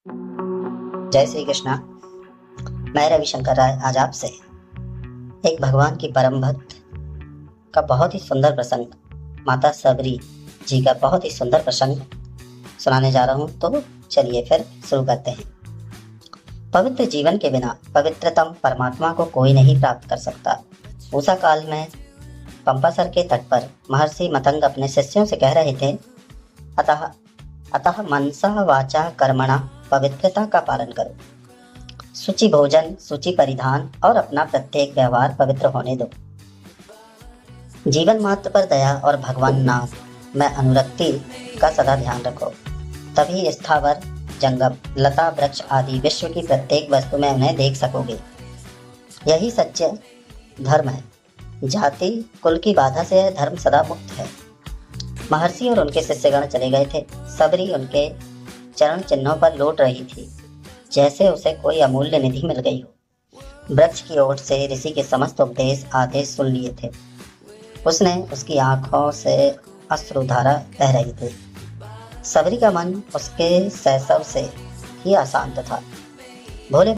जय श्री कृष्णा। मैं रविशंकर राय आज आपसे एक भगवान की परम भक्त का बहुत ही सुंदर प्रसंग, माता सबरी जी का बहुत ही सुंदर प्रसंग सुनाने जा रहा हूँ। तो चलिए फिर शुरू करते हैं। पवित्र जीवन के बिना पवित्रतम परमात्मा को कोई नहीं प्राप्त कर सकता। उषा काल में पंपासर के तट पर महर्षि मतंग अपने शिष्यों से कह रहे थे, अतः अतः मनसा वाचा कर्मणा पवित्रता का पालन करो। सूची भोजन, सूची परिधान और अपना प्रत्येक व्यवहार पवित्र होने दो। जीवन मात्र पर दया और भगवान नाम में अनुरक्ति का सदा ध्यान रखो। तभी स्थावर, जंगम, लता, वृक्ष आदि विश्व की प्रत्येक वस्तु में उन्हें देख सकोगे। यही सच्चे धर्म है। जाति कुल की बाधा से यह धर्म सदा मुक्त है। महर्षि और उनके शिष्यगण चले गए थे। सबरी उनके चरण चिन्हों पर लौट रही थी, जैसे उसे कोई अमूल्य निधि मिल गई हो। वृक्ष की ओट से ऋषि के समस्त उपदेश आदेश सुन लिए थे। उसने उसकी आंखों से अश्रुधारा बह रही थी। सबरी का मन उसके शैशव से ही अशांत था। भोले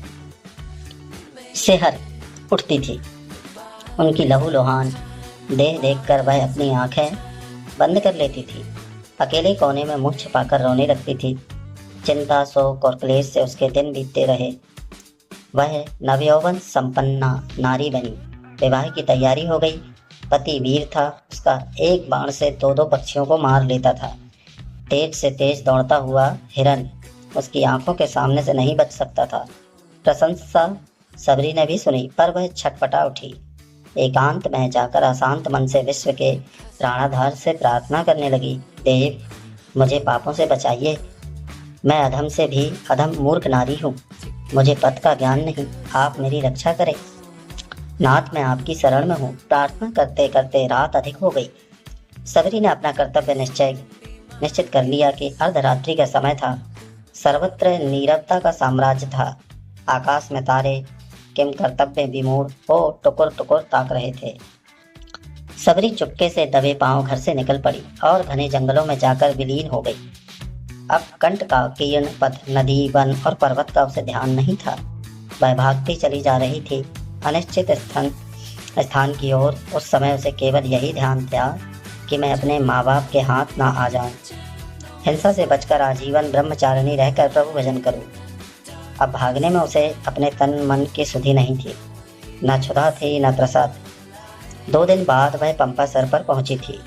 सेहर उठती थी। उनकी लहूलुहान देह देखकर वह अपनी आंखें बंद कर लेती थी। अकेले कोने में मुंह छिपाकर रोने लगती थी। चिंता, शोक और क्लेश से उसके दिन बीतते रहे। वह नवयौवन संपन्ना नारी बनी। विवाह की तैयारी हो गई। पति वीर था। उसका एक बाण से दो दो पक्षियों को मार लेता था। तेज से तेज दौड़ता हुआ हिरन उसकी आंखों के सामने से नहीं बच सकता था। प्रशंसा सबरी ने भी सुनी, पर वह छटपटा उठी। एकांत में जाकर अशांत मन से विश्व के प्राणाधार से प्रार्थना करने लगी, देव मुझे पापों से बचाइए। मैं अधम से भी अधम मूर्ख नारी हूँ। मुझे पथ का ज्ञान नहीं, आप मेरी रक्षा करें। नाथ, मैं आपकी शरण में हूँ। प्रार्थना करते करते रात अधिक हो गई। सबरी ने अपना कर्तव्य निश्चित कर लिया कि अर्धरात्रि का समय था। सर्वत्र नीरवता का साम्राज्य था। आकाश में तारे किम कर्तव्य विमूढ़ हो टुकुर टुकुर ताक रहे थे। सबरी चुपके से दबे पांव घर से निकल पड़ी और घने जंगलों में जाकर विलीन हो गई। अब कंठ का कीर्ण पथ, नदी, वन और पर्वत का उसे ध्यान नहीं था। वह भागती चली जा रही थी अनिश्चित स्थान की ओर। उस समय उसे केवल यही ध्यान था कि मैं अपने माँ बाप के हाथ ना आ जाऊं। हिंसा से बचकर आजीवन ब्रह्मचारिणी रहकर प्रभु भजन करूं। अब भागने में उसे अपने तन मन की सुधि नहीं थी। न क्षुधा थी न प्रसाद। 2 दिन बाद वह पंपासर पर पहुंची थी।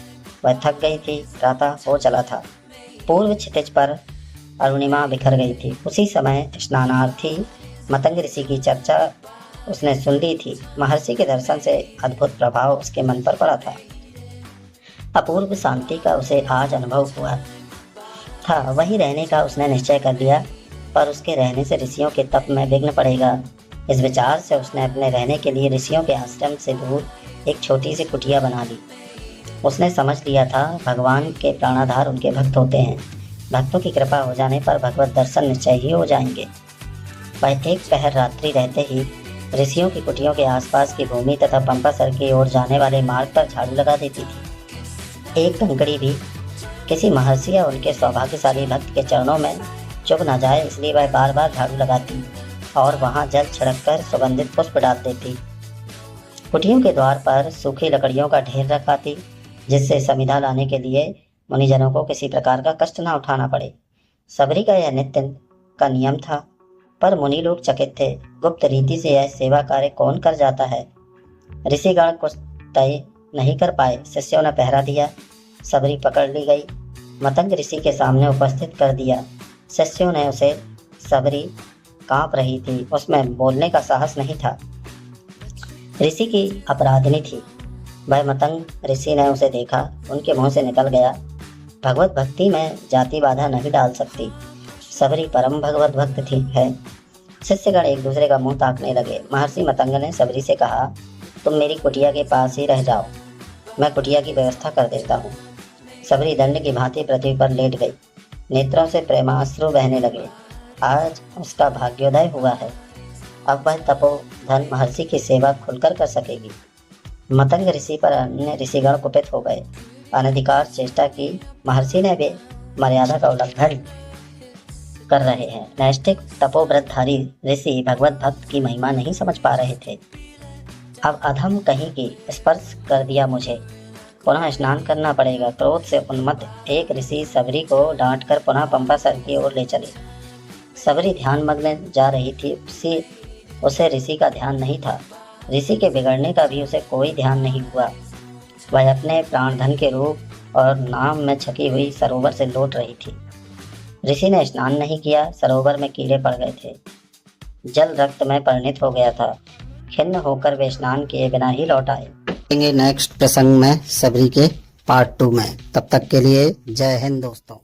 वह थक गई थी। प्रातः हो चला था। पूर्व क्षितिज पर अरुणिमा बिखर गई थी। उसी समय स्नानार्थी मतंग ऋषि की चर्चा उसने सुन ली थी। महर्षि के दर्शन से अद्भुत प्रभाव उसके मन पर पड़ा था। अपूर्व शांति का उसे आज अनुभव हुआ था। वहीं रहने का उसने निश्चय कर लिया, पर उसके रहने से ऋषियों के तप में विघ्न पड़ेगा। इस विचार से उसने अपने रहने के लिए ऋषियों के आश्रम से दूर एक छोटी सी कुटिया बना ली। उसने समझ लिया था, भगवान के प्राणाधार उनके भक्त होते हैं। भक्तों की कृपा हो जाने पर भगवत दर्शन निश्चय ही हो जाएंगे। वह एक पहर रात्रि रहते ही ऋषियों की कुटियों के आसपास की भूमि तथा पंपासर की ओर जाने वाले मार्ग पर झाड़ू लगा देती थी। एक कंकड़ी भी किसी महर्षि या उनके सौभाग्यशाली भक्त के चरणों में चुभ न जाए, इसलिए वह बार बार झाड़ू लगाती और वहां जल छिड़ककर सुगंधित पुष्प डाल देती। कुटियों के द्वार पर सूखी लकड़ियों का ढेर रखाती, जिससे समिधा लाने के लिए मुनिजनों को किसी प्रकार का कष्ट न उठाना पड़े। सबरी का यह नित्य का नियम था, पर मुनि लोग चकित थे। गुप्त रीति से यह सेवा कार्य कौन कर जाता है। ऋषिगण कुछ तय नहीं कर पाए। शिष्यों ने पहरा दिया। सबरी पकड़ ली गई, मतंग ऋषि के सामने उपस्थित कर दिया। शिष्यों ने उसे, सबरी कांप रही थी, उसमें बोलने का साहस नहीं था। ऋषि की अपराधिनी थी वह। मतंग ऋषि ने उसे देखा, उनके मुंह से निकल गया, भगवत भक्ति में जाति बाधा नहीं डाल सकती। सबरी परम भगवत भक्त थी है। शिष्यगण एक दूसरे का मुंह ताकने लगे। महर्षि मतंग ने सबरी से कहा, तुम मेरी कुटिया के पास ही रह जाओ, मैं कुटिया की व्यवस्था कर देता हूँ। सबरी दंड की भांति पृथ्वी पर लेट गई। नेत्रों से प्रेमाश्रु बहने लगे। आज उसका भाग्योदय हुआ है। अब वह तपोधन महर्षि की सेवा खुलकर कर सकेगी। मतंग ऋषि पर अन्य ऋषिगण कुपित हो गए। अनधिकार चेष्टा की। महर्षि ने भी मर्यादा का उल्लंघन कर रहे हैं। नैष्ठिक तपोव्रतधारी ऋषि भगवत भक्त की महिमा नहीं समझ पा रहे थे। अब अधम कहीं की स्पर्श कर दिया मुझे, पुनः स्नान करना पड़ेगा। क्रोध से उन्मत्त एक ऋषि सबरी को डांटकर पुनः पंपासर की ओर ले चले। सबरी ध्यान मग्न जा रही थी। उसे ऋषि का ध्यान नहीं था। ऋषि के बिगड़ने का भी उसे कोई ध्यान नहीं हुआ। वह अपने प्राणधन के रूप और नाम में छकी हुई सरोवर से लौट रही थी। ऋषि ने स्नान नहीं किया। सरोवर में कीड़े पड़ गए थे। जल रक्त में परिणित हो गया था। खिन्न होकर वे स्नान किए बिना ही लौट आए। नेक्स्ट प्रसंग में सबरी के पार्ट 2 में। तब तक के लिए जय हिंद दोस्तों।